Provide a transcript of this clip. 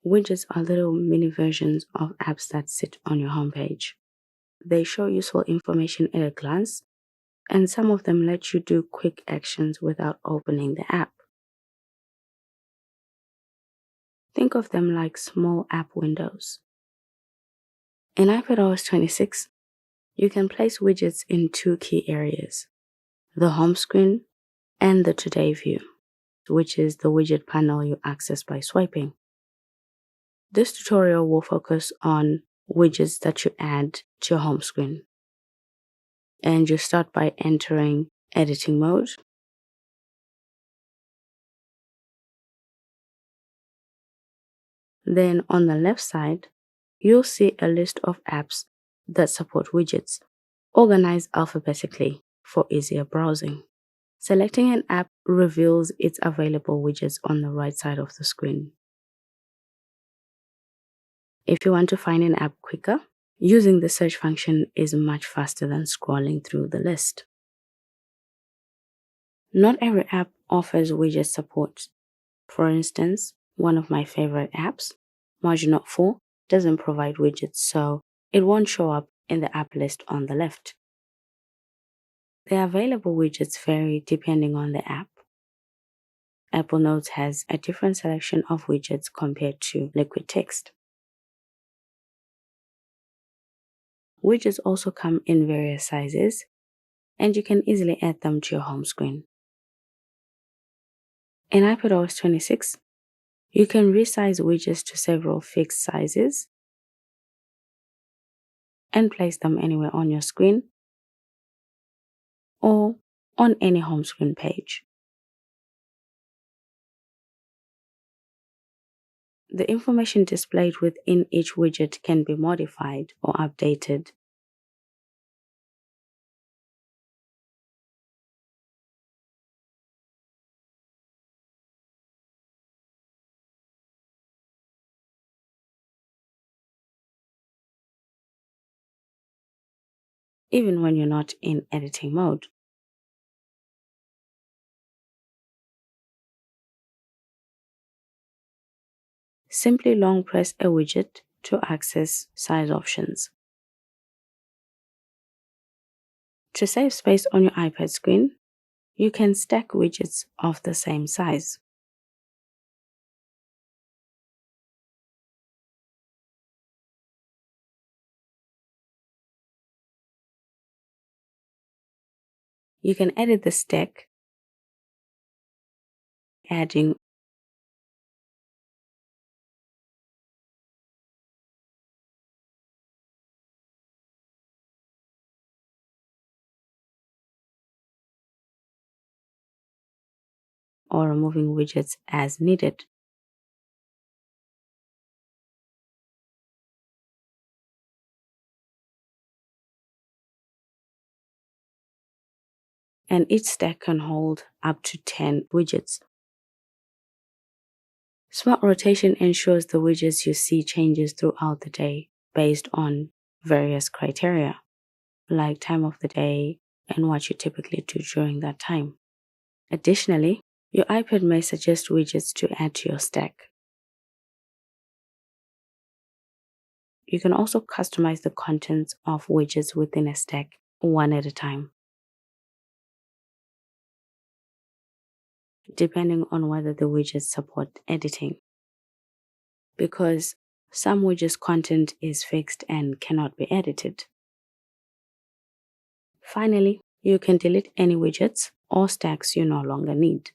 Widgets are little mini versions of apps that sit on your homepage. They show useful information at a glance, and some of them let you do quick actions without opening the app. Think of them like small app windows. In iPadOS 26, you can place widgets in two key areas: the home screen and the Today view, which is the widget panel you access by swiping. This tutorial will focus on widgets that you add to your home screen. And you start by entering editing mode. Then on the left side, you'll see a list of apps that support widgets, organized alphabetically for easier browsing. Selecting an app reveals its available widgets on the right side of the screen. If you want to find an app quicker, using the search function is much faster than scrolling through the list. Not every app offers widget support. For instance, one of my favorite apps, Marginote 4, doesn't provide widgets, so it won't show up in the app list on the left. The available widgets vary depending on the app. Apple Notes has a different selection of widgets compared to Liquid Text. Widgets also come in various sizes, and you can easily add them to your home screen. In iPadOS 26, you can resize widgets to several fixed sizes and place them anywhere on your screen or on any home screen page. The information displayed within each widget can be modified or updated. Even when you're not in editing mode. Simply long press a widget to access size options. To save space on your iPad screen, you can stack widgets of the same size. You can edit the stack, adding or removing widgets as needed. And each stack can hold up to 10 widgets. Smart rotation ensures the widgets you see changes throughout the day based on various criteria, like time of the day and what you typically do during that time. Additionally, your iPad may suggest widgets to add to your stack. You can also customize the contents of widgets within a stack one at a time, depending on whether the widgets support editing. Because some widgets' content is fixed and cannot be edited. Finally, you can delete any widgets or stacks you no longer need.